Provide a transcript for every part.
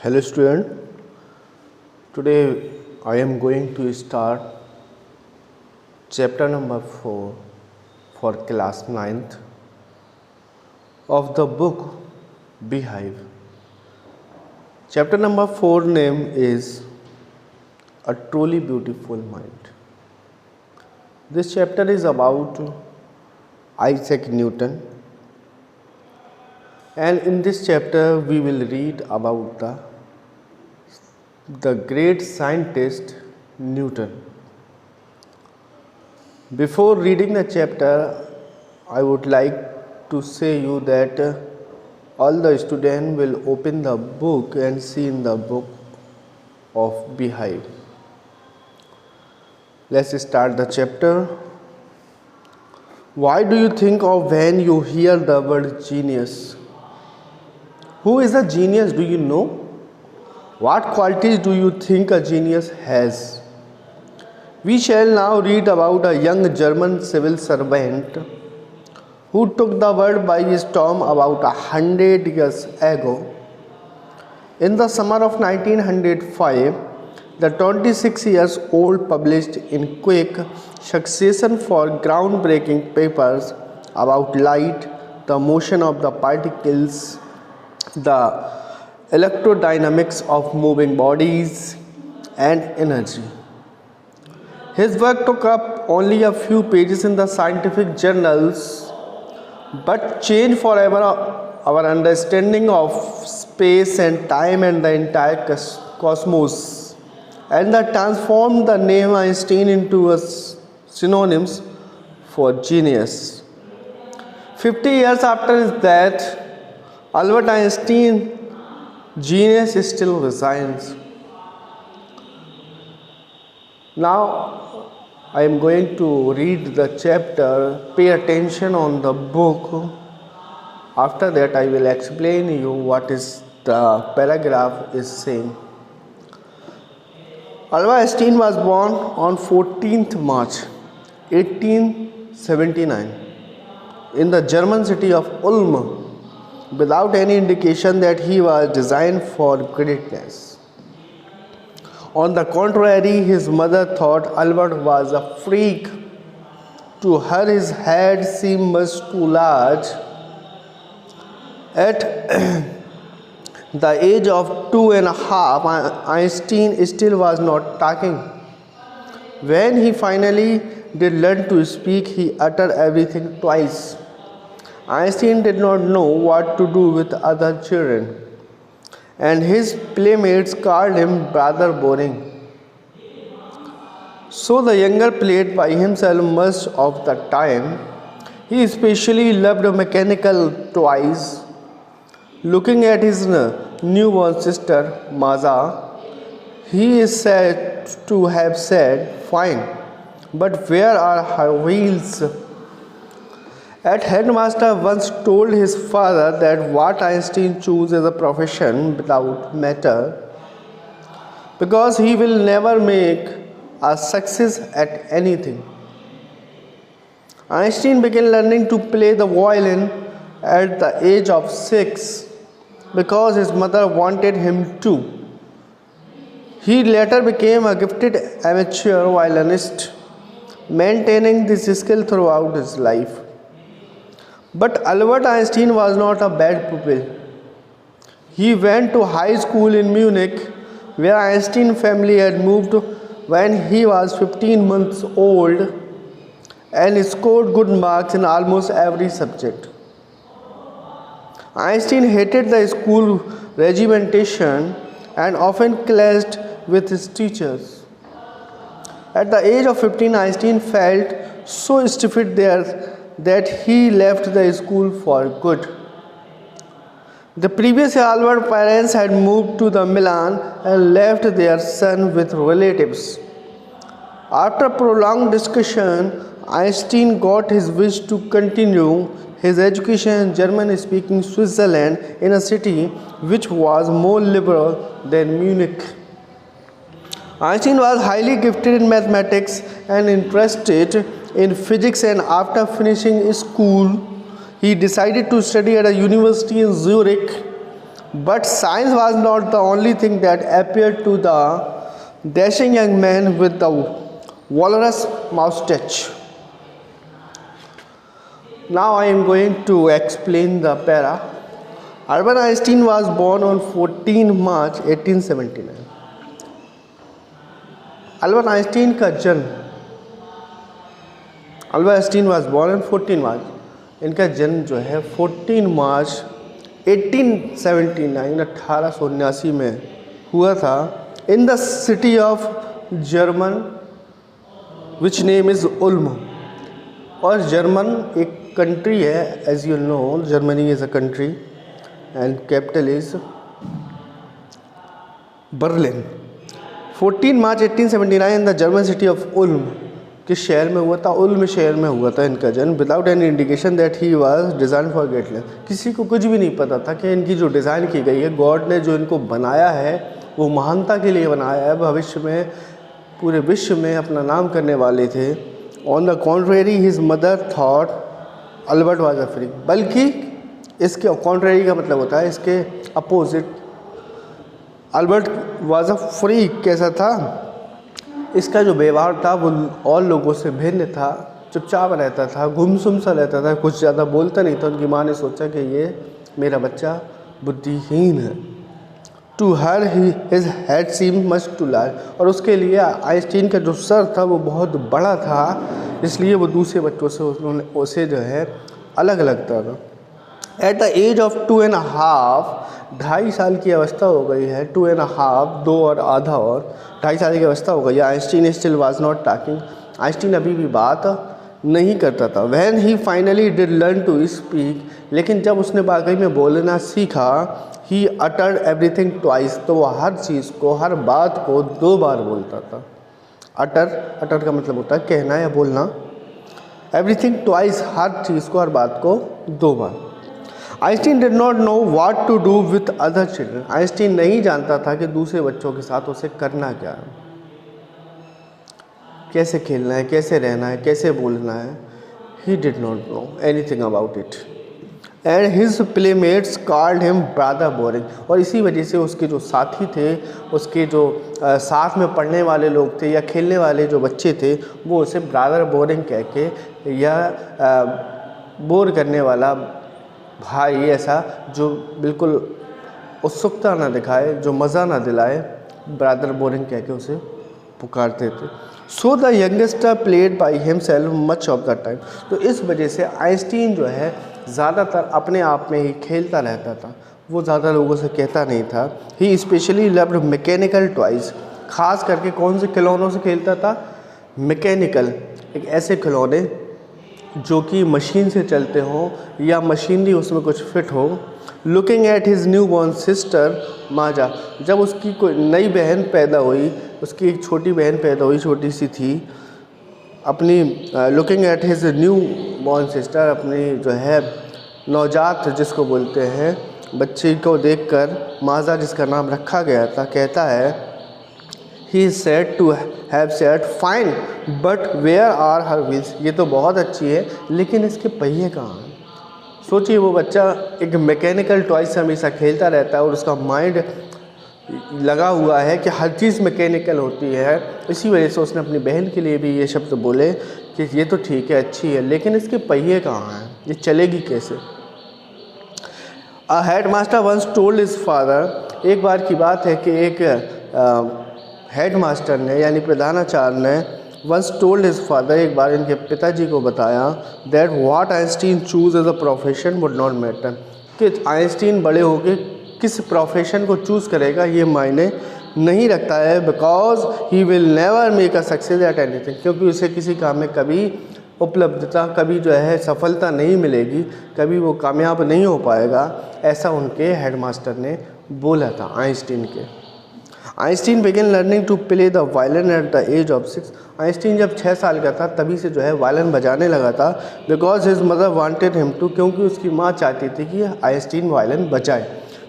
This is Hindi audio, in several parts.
Hello student, today I am going to start chapter number 4 for class ninth of the book Beehive. Chapter number 4 name is A Truly Beautiful Mind. This chapter is about Isaac Newton, and in this chapter we will read about the great scientist Newton. Before reading the chapter, I would like to say you that all the students will open the book and see in the book of Beehive. Let's start the chapter. Why do you think of when you hear the word genius? Who is a genius, do you know? What qualities do you think a genius has? We shall now read about a young German civil servant who took the world by storm about 100 years ago. In the summer of 1905, the 26 years old published in quick succession for groundbreaking papers about light, the motion of the particles, the electrodynamics of moving bodies, and energy. His work took up only a few pages in the scientific journals, but changed forever our understanding of space and time and the entire cosmos, and that transformed the name Einstein into a synonyms for genius. 50 years after his death, Albert Einstein's genius still resides. Now I am going to read the chapter. Pay attention on the book. After that I will explain you what is the paragraph is saying. Albert Einstein was born on 14th March 1879 in the German city of Ulm, without any indication that he was designed for greatness. On the contrary, his mother thought Albert was a freak. To her, his head seemed much too large. At the age of 2.5, Einstein still was not talking. When he finally did learn to speak, he uttered everything twice. Einstein did not know what to do with other children, and his playmates called him rather boring. So the younger played by himself much of the time. He especially loved mechanical toys. Looking at his newborn sister, Maza, he is said to have said, "Fine, but where are her wheels?" At headmaster once told his father that what Einstein chose as a profession without matter, because he will never make a success at anything. Einstein began learning to play the violin at the age of 6 because his mother wanted him to. He later became a gifted amateur violinist, maintaining this skill throughout his life. But Albert Einstein was not a bad pupil. He went to high school in Munich, where Einstein's family had moved when he was 15 months old, and scored good marks in almost every subject. Einstein hated the school regimentation and often clashed with his teachers. At the age of 15, Einstein felt so stiffed there that he left the school for good. The previous year, Albert's parents had moved to the Milan and left their son with relatives. After prolonged discussion, Einstein got his wish to continue his education in German-speaking Switzerland, in a city which was more liberal than Munich. Einstein was highly gifted in mathematics and interested in physics, and after finishing school, he decided to study at a university in Zurich But science was not the only thing that appeared to the dashing young man with the walrus moustache. Now I am going to explain the para. Albert Einstein was born on 14 March 1879. Albert Einstein का जन्म, Albert Einstein was born on 14 मार्च, इनका जन्म जो है 14 मार्च 1879 में हुआ था in the city of German which name is Ulm. और जर्मन एक कंट्री है, as you know Germany is a country and capital is Berlin. 14 March 1879 in the German city of Ulm, किस शहर में हुआ था? उल्म शहर में हुआ था इनका जन्म। Without any indication that he was design for greatness, किसी को कुछ भी नहीं पता था कि इनकी जो डिज़ाइन की गई है, गॉड ने जो इनको बनाया है वो महानता के लिए बनाया है, भविष्य में पूरे विश्व में अपना नाम करने वाले थे। On the contrary his mother thought Albert was a freak, बल्कि इसके कॉन्ट्रेरी का मतलब होता है इसके opposite, Albert was a freak. कैसा था? इसका जो व्यवहार था वो और लोगों से भिन्न था, चुपचाप रहता था, गुमसुम सा रहता था, कुछ ज़्यादा बोलता नहीं था। उनकी माँ ने सोचा कि ये मेरा बच्चा बुद्धिहीन है। To her his head seem much too large, और उसके लिए आइंस्टीन का जो सर था वो बहुत बड़ा था, इसलिए वो दूसरे बच्चों से उसे जो है अलग लगता था। एट द एज ऑफ 2.5, 2.5 साल की अवस्था हो गई है। 2.5, 2 और आधा, और 2.5 साल की अवस्था हो गई है। Einstein still was not talking, Einstein अभी भी बात नहीं करता था। When he finally did learn to speak, लेकिन जब उसने वाकई में बोलना सीखा, ही अटर्ड एवरीथिंग ट्वाइस, तो वो हर चीज़ को, हर बात को 2 बार बोलता था। अटर का मतलब होता है कहना या बोलना। एवरीथिंग ट्वाइस, हर चीज़ को, हर बात को 2 बार। Einstein did not know what to do with other children, Einstein नहीं जानता था कि दूसरे बच्चों के साथ उसे करना क्या है, कैसे खेलना है, कैसे रहना है, कैसे बोलना है। He did not know anything about it and his playmates called him brother boring, और इसी वजह से उसके जो साथी थे, उसके जो साथ में पढ़ने वाले लोग थे या खेलने वाले जो बच्चे थे, वो उसे ब्रादर बोरिंग कह के, या बोर करने वाला भाई, ऐसा जो बिल्कुल उत्सुकता ना दिखाए, जो मज़ा ना दिलाए, ब्रादर बोरिंग कह के उसे पुकारते थे। So the youngster played by himself much of the time, तो इस वजह से आइंस्टीन जो है ज़्यादातर अपने आप में ही खेलता रहता था, वो ज़्यादा लोगों से कहता नहीं था। ही स्पेशली लव्ड मैकेनिकल टॉयज़, ख़ास करके कौन से खिलौनों से खेलता था? मैकेनिकल, एक ऐसे खिलौने जो कि मशीन से चलते हों या मशीनरी उसमें कुछ फिट हो। Looking at his new born sister Maja, जब उसकी कोई नई बहन पैदा हुई, उसकी एक छोटी बहन पैदा हुई, छोटी सी थी, अपनी looking at his new born sister, अपनी जो है नवजात जिसको बोलते हैं बच्चे को देखकर, माजा जिसका नाम रखा गया था, कहता है he said to have said fine but where are her wheels, ये तो बहुत अच्छी है लेकिन इसके पहिए कहाँ हैं। सोचिए वो बच्चा एक मैकेनिकल टॉय से हमेशा खेलता रहता है और उसका माइंड लगा हुआ है कि हर चीज़ मैकेनिकल होती है, इसी वजह से उसने अपनी बहन के लिए भी ये शब्द बोले कि ये तो ठीक है, अच्छी है, लेकिन इसके पहिए कहाँ हैं, ये चलेगी कैसे। A headmaster once told his father, एक बार की बात है कि एक हेड मास्टर ने यानी प्रधानाचार्य ने वंस टोल्ड हिज फादर, एक बार इनके पिताजी को बताया that what Einstein chose as a profession would not matter, कि आइंस्टीन बड़े होकर किस प्रोफेशन को चूज़ करेगा ये मायने नहीं रखता है, because he will never make a success at anything, क्योंकि उसे किसी काम में कभी उपलब्धता, कभी जो है सफलता नहीं मिलेगी, कभी वो कामयाब नहीं हो पाएगा, ऐसा उनके हेडमास्टर ने बोला था आइंस्टीन के। Einstein began learning to play the violin at the age of 6, Einstein जब 6 साल का था तभी से जो है वायलिन बजाने लगा था। Because his mother wanted him to, क्योंकि उसकी माँ चाहती थी कि आइंस्टीन वायलिन बजाए,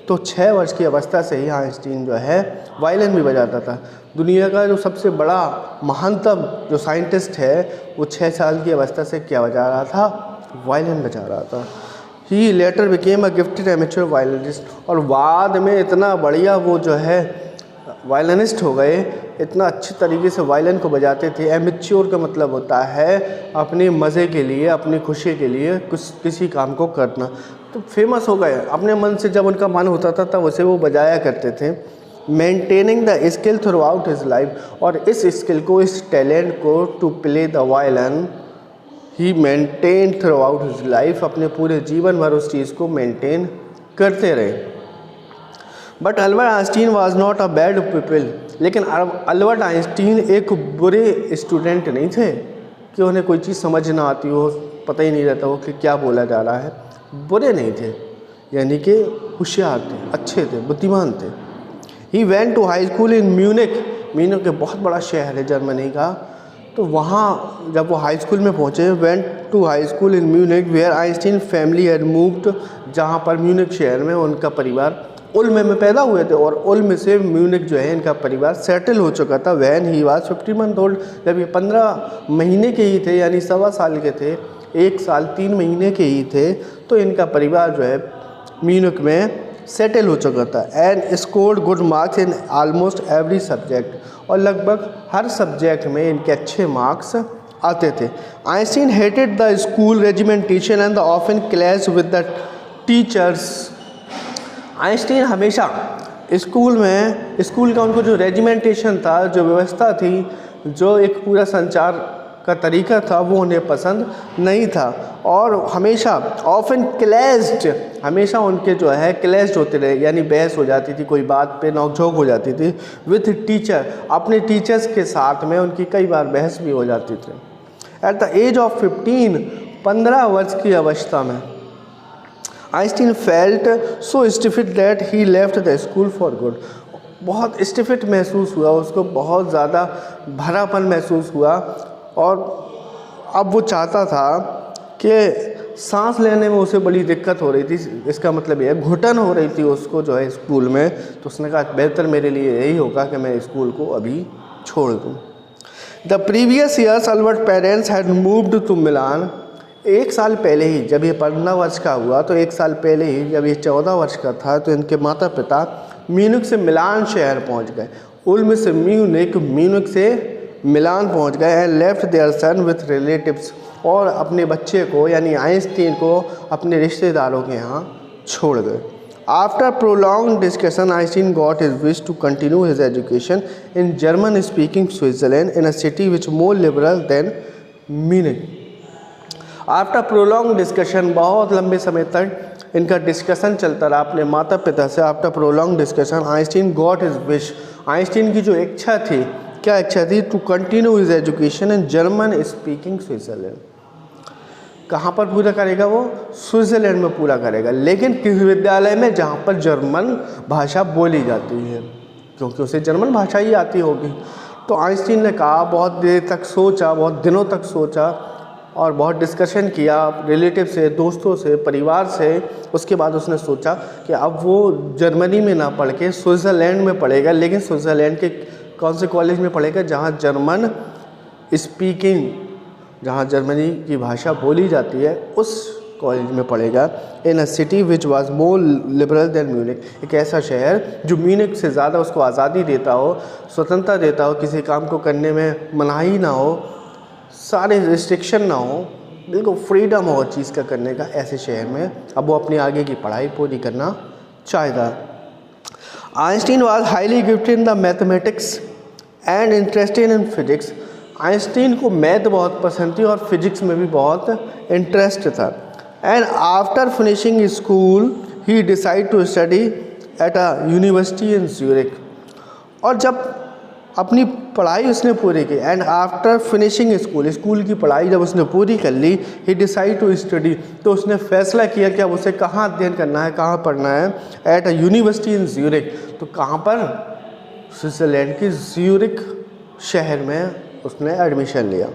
तो 6 वर्ष की अवस्था से ही आइंस्टीन जो है वायलिन भी बजाता था। दुनिया का जो सबसे बड़ा महानतम जो साइंटिस्ट है वो 6 साल की अवस्था से क्या बजा रहा था? वायलिन बजा रहा था। He later became a gifted amateur violinist, और बाद में इतना बढ़िया वो जो है वायलिनिस्ट हो गए, इतना अच्छी तरीके से वायलिन को बजाते थे। एमेच्योर का मतलब होता है अपने मज़े के लिए, अपनी खुशी के लिए कुछ किसी काम को करना। तो फेमस हो गए अपने मन से, जब उनका मन होता था तब उसे वो बजाया करते थे। Maintaining the skill throughout his life, और इस स्किल को, इस टैलेंट को, to play the violin he maintain throughout his life, अपने पूरे जीवन भर उस चीज़ को मेंटेन करते रहे। But Albert Einstein was not a bad people, लेकिन अल्बर्ट आइंस्टीन एक बुरे स्टूडेंट नहीं थे कि उन्हें कोई चीज़ समझ ना आती हो, पता ही नहीं रहता हो कि क्या बोला जा रहा है। बुरे नहीं थे, यानी कि होशियार थे, अच्छे थे, बुद्धिमान थे। He went to high school in Munich, Munich एक बहुत बड़ा शहर है जर्मनी का। तो वहाँ जब वो हाई स्कूल में पहुँचे, went to high school in Munich where Einstein family had moved, जहाँ पर म्यूनिक शहर में उनका परिवार, उल्म में पैदा हुए थे और उल्म से म्यूनिक जो है इनका परिवार सेटल हो चुका था। When he was 50 month old, जब ये 15 महीने के ही थे, यानी 1.25 साल के थे, 1 साल 3 महीने के ही थे, तो इनका परिवार जो है म्यूनिक में सेटल हो चुका था। And scored good marks in almost every subject, और लगभग हर सब्जेक्ट में इनके अच्छे मार्क्स आते थे। Einstein hated the school regimentation and the often clash with the teachers. Einstein हमेशा स्कूल का उनको जो रेजिमेंटेशन था, जो व्यवस्था थी, जो एक पूरा संचार का तरीका था, वो उन्हें पसंद नहीं था। और हमेशा ऑफन क्लैश्ड, हमेशा उनके जो है क्लैश्ड होते रहे, यानी बहस हो जाती थी, कोई बात पे नोकझोंक हो जाती थी विथ टीचर, अपने टीचर्स के साथ में उनकी कई बार बहस भी हो जाती थी। एट द एज ऑफ 15 वर्ष की अवस्था में Einstein felt so stifled that he left the school for good. बहुत स्टिफिट महसूस हुआ उसको, बहुत ज़्यादा भरापन महसूस हुआ, और अब वो चाहता था कि सांस लेने में उसे बड़ी दिक्कत हो रही थी, इसका मतलब ये घुटन हो रही थी उसको जो है स्कूल में। तो उसने कहा बेहतर मेरे लिए यही होगा कि मैं स्कूल को अभी छोड़ दूँ। The previous years Albert parents had moved to Milan. 1 साल पहले ही, जब ये 15 वर्ष का हुआ, तो 1 साल पहले ही जब ये 14 वर्ष का था, तो इनके माता पिता म्यूनिक से मिलान शहर पहुंच गए। उल्म से म्यूनिक, म्यूनिक से मिलान पहुंच गए। And left their son with relatives, और अपने बच्चे को यानी आइंस्टीन को अपने रिश्तेदारों के यहाँ छोड़ गए। After prolong discussion Einstein got his wish to continue his education in German speaking Switzerland in a city which more liberal than Munich. After prolong discussion, बहुत लंबे समय तक इनका डिस्कशन चलता रहा अपने माता पिता से। After prolong discussion Einstein got his wish, Einstein की जो इच्छा थी, क्या इच्छा थी? To continue his education in German speaking Switzerland. कहाँ पर पूरा करेगा वो? स्विट्जरलैंड में पूरा करेगा, लेकिन किस विद्यालय में? जहाँ पर जर्मन भाषा बोली जाती है, क्योंकि उसे जर्मन भाषा ही आती होगी। तो आइंस्टीन ने कहा, बहुत देर तक सोचा, बहुत दिनों तक सोचा और बहुत डिस्कशन किया रिलेटिव से, दोस्तों से, परिवार से। उसके बाद उसने सोचा कि अब वो जर्मनी में ना पढ़ के स्विट्ज़रलैंड में पढ़ेगा, लेकिन स्विट्ज़रलैंड के कौन से कॉलेज में पढ़ेगा? जहाँ जर्मन स्पीकिंग, जहाँ जर्मनी की भाषा बोली जाती है, उस कॉलेज में पढ़ेगा। In a city which was more liberal than Munich, एक ऐसा शहर जो म्यूनिक से ज़्यादा उसको आज़ादी देता हो, स्वतंत्रता देता हो, किसी काम को करने में मनाही ना हो, सारे रिस्ट्रिक्शन ना हो, बिल्कुल फ्रीडम हो चीज़ का करने का, ऐसे शहर में अब वो अपनी आगे की पढ़ाई पूरी करना चाहता। Einstein was highly gifted in the mathematics and interested in physics. Einstein को मैथ बहुत पसंद थी और फिजिक्स में भी बहुत इंटरेस्ट था। And after finishing school he decide to study at a university in Zurich. और जब अपनी पढ़ाई उसने पूरी की, एंड आफ्टर फिनिशिंग स्कूल की पढ़ाई जब उसने पूरी कर ली, ही डिसाइड टू स्टडी, तो उसने फैसला किया कि अब उसे कहाँ अध्ययन करना है, कहाँ पढ़ना है। Eight a university in Zurich, तो कहाँ पर? स्विट्ज़रलैंड की ज्यूरिख शहर में उसने एडमिशन लिया।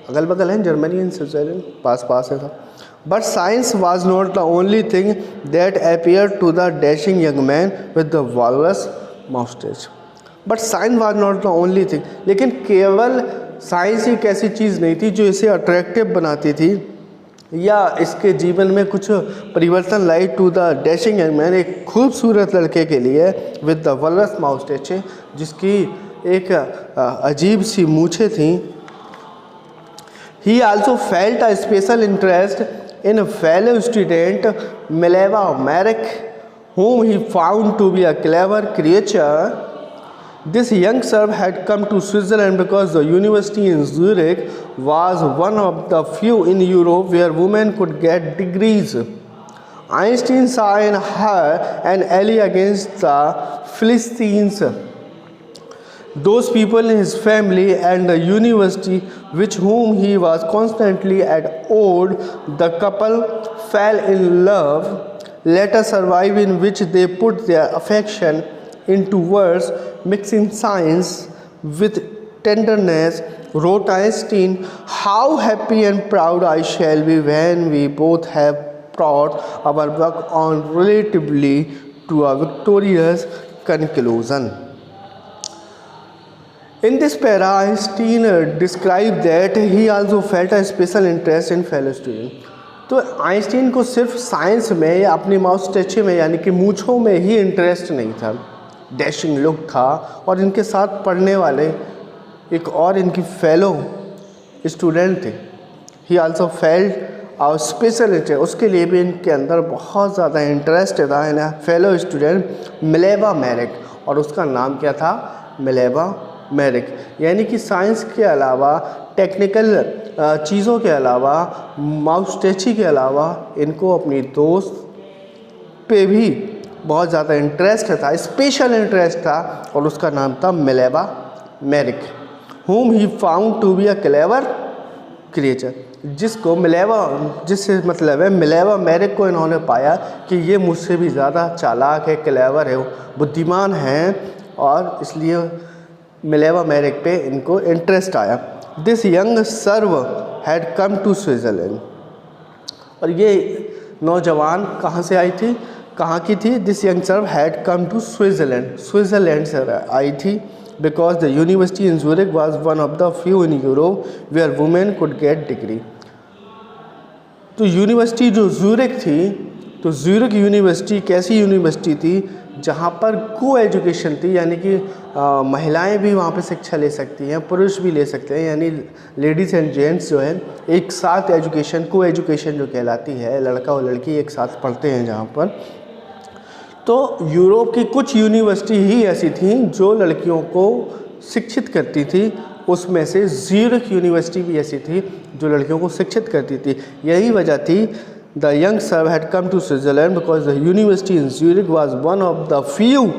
अगल बगल है जर्मनी एंड स्विट्ज़रलैंड, पास पास है सब। But science was not the only thing that appear to the dashing young man with the walrus moustache. But science was not the only thing, लेकिन केवल साइंस ही एक ऐसी चीज़ नहीं थी जो इसे अट्रैक्टिव बनाती थी, या इसके जीवन में कुछ परिवर्तन लाई to the dashing young man, एक खूबसूरत लड़के के लिए विद द वलरस माउस्टेच, जिसकी एक अजीब सी मूछें थी। He also felt a special interest in fellow student Mileva Maric, whom he found to be a clever creature. This young Serb had come to Switzerland because the university in Zurich was one of the few in Europe where women could get degrees. Einstein saw in her an ally against the Philistines, those people in his family and the university with whom he was constantly at odds. The couple fell in love. Letter survive in which they put their affection into words, mixing science with tenderness. Wrote Einstein, "How happy and proud I shall be when we both have brought our work on relatively to a victorious conclusion." In this para, Einstein described that he also felt a special interest in fellow students. तो आइंस्टीन को सिर्फ साइंस में या अपनी माउस्टेचे में यानी कि मूछों में ही इंटरेस्ट नहीं था, डैशिंग लुक था, और इनके साथ पढ़ने वाले एक और इनकी फेलो स्टूडेंट थे। ही आल्सो फेल्ट और स्पेशल इंटरेस्ट, उसके लिए भी इनके अंदर बहुत ज़्यादा इंटरेस्ट था in fellow student Mileva Maric, और उसका नाम क्या था? Mileva Maric. यानी कि साइंस के अलावा, टेक्निकल चीज़ों के अलावा, माउस्टेची के अलावा इनको अपनी दोस्त पे भी बहुत ज़्यादा इंटरेस्ट था, स्पेशल इंटरेस्ट था, और उसका नाम था Mileva Maric. whom he found to be a clever creature, जिसको मिलेवा, जिससे मतलब है मिलेवा मैरिक को इन्होंने पाया कि ये मुझसे भी ज़्यादा चालाक है, क्लेवर है, बुद्धिमान है, और इसलिए मिलेवा मैरिक पे इनको इंटरेस्ट आया। This young Serb had come to Switzerland, और ये नौजवान कहाँ से आई थी, कहाँ की थी? This young Serb had come to Switzerland, Switzerland से आई थी, because the university in Zurich was one of the few in Europe where women could get degree. तो यूनिवर्सिटी जो ज़ूरिक थी, तो ज़ूरिक यूनिवर्सिटी कैसी यूनिवर्सिटी थी? जहाँ पर को एजुकेशन थी, यानी कि महिलाएं भी वहाँ पे शिक्षा ले सकती हैं, पुरुष भी ले सकते हैं, यानी लेडीज़ एंड जेंट्स जो है एक साथ एजुकेशन, को एजुकेशन जो कहलाती है, लड़का और लड़की एक साथ पढ़ते हैं जहाँ पर। तो यूरोप की कुछ यूनिवर्सिटी ही ऐसी थी जो लड़कियों को शिक्षित करती थी, उसमें से ज़ूरिक यूनिवर्सिटी भी ऐसी थी जो लड़कियों को शिक्षित करती थी। यही वजह थी The young Serb had come to Switzerland because the university in Zurich was one of the few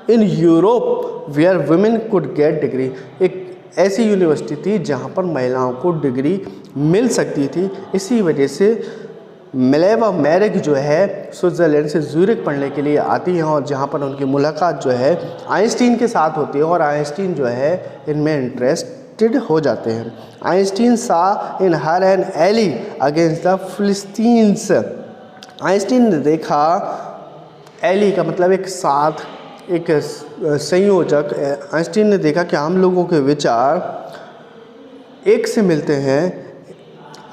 in Europe where women could get degree. एक ऐसी यूनिवर्सिटी थी जहाँ पर महिलाओं को डिग्री मिल सकती थी। इसी वजह से मिलेवा मैरिक जो है स्विट्ज़रलैंड से ज़ूरिक पढ़ने के लिए आती हैं, और जहाँ पर उनकी मुलाकात जो है आइंस्टीन के साथ होती है, और आइंस्टीन जो है इनमें इंटरेस्टेड हो जाते हैं। Einstein saw in her an ally against the Philistines, Einstein ने देखा, एली का मतलब एक साथ, एक संयोजक, आइंस्टीन ने देखा कि हम लोगों के विचार एक से मिलते हैं।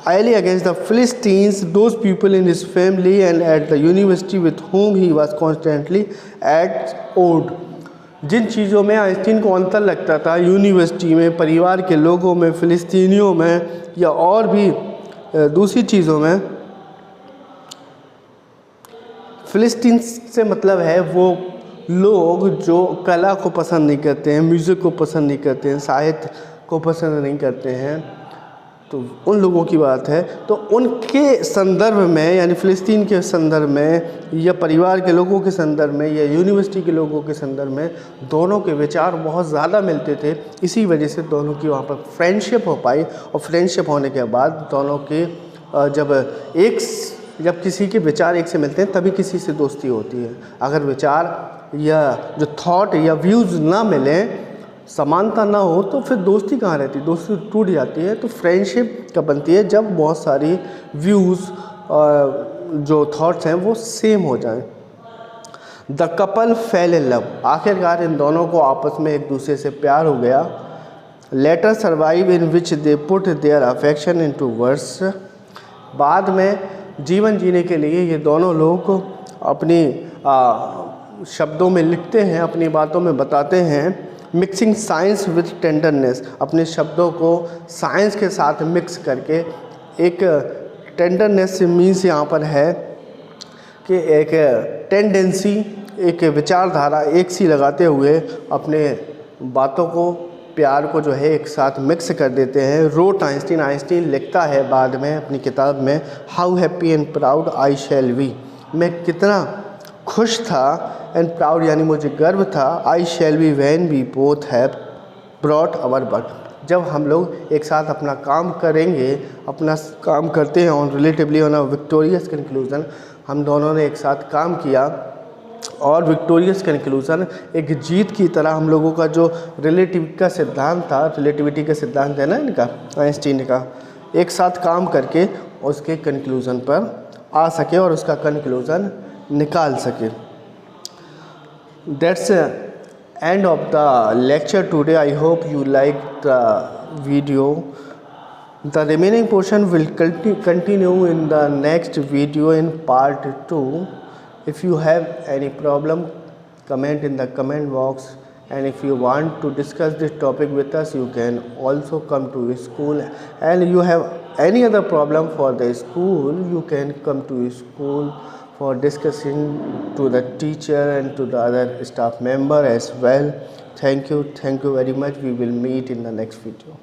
Ally against the Philistines, those people in his family and at the university with whom he was constantly at odd. जिन चीज़ों में आइंस्टीन को अंतर लगता था, यूनिवर्सिटी में, परिवार के लोगों में, फ़िलिस्तीनियों में, या और भी दूसरी चीज़ों में, फ़िलिस्तीन से मतलब है वो लोग जो कला को पसंद नहीं करते हैं, म्यूज़िक को पसंद नहीं करते हैं, साहित्य को पसंद नहीं करते हैं, तो उन लोगों की बात है। तो उनके संदर्भ में, यानी फ़िलिस्तीन के संदर्भ में, या परिवार के लोगों के संदर्भ में, या यूनिवर्सिटी के लोगों के संदर्भ में, दोनों के विचार बहुत ज़्यादा मिलते थे। इसी वजह से दोनों की वहाँ पर फ्रेंडशिप हो पाई, और फ्रेंडशिप होने के बाद दोनों के जब किसी के विचार एक से मिलते हैं तभी किसी से दोस्ती होती है। अगर विचार या जो थॉट या व्यूज़ ना मिलें, समानता ना हो, तो फिर दोस्ती कहाँ रहती, दोस्ती टूट जाती है। तो फ्रेंडशिप कब बनती है? जब बहुत सारी व्यूज़ जो थॉट्स हैं वो सेम हो जाएं। The couple fail in love, आखिरकार इन दोनों को आपस में एक दूसरे से प्यार हो गया। Letter survive in which they put their affection into words, बाद में जीवन जीने के लिए ये दोनों लोग अपनी शब्दों में लिखते हैं, अपनी बातों में बताते हैं। मिक्सिंग साइंस विद टेंडरनेस, अपने शब्दों को साइंस के साथ मिक्स करके एक टेंडरनेस मीन्स यहाँ पर है कि एक टेंडेंसी, एक विचारधारा एक सी लगाते हुए अपने बातों को, प्यार को जो है एक साथ मिक्स कर देते हैं। रोट आइंस्टीन, आइंस्टीन लिखता है बाद में अपनी किताब में, how happy and proud I shall B, मैं कितना खुश था, एंड प्राउड यानी मुझे गर्व था, I shall be when we both have brought our work, जब हम लोग एक साथ अपना काम करेंगे, अपना काम करते हैं on relatively on a victorious conclusion, हम दोनों ने एक साथ काम किया और विक्टोरियस कंक्लूजन एक जीत की तरह हम लोगों का जो रिलेटिविटी का सिद्धांत था, रिलेटिविटी का सिद्धांत है ना इनका, आइंस्टीन का, एक साथ काम करके उसके कंक्लूजन पर आ सके और उसका कंक्लूजन निकाल सके। That's the end of the lecture today. I hope you liked the video. The remaining portion will continue in the next video in part 2. If you have any problem, comment in the comment box, and if you want to discuss this topic with us, you can also come to school, and you have any other problem for the school, you can come to school for discussing to the teacher and to the other staff member as well. Thank you very much. We will meet in the next video.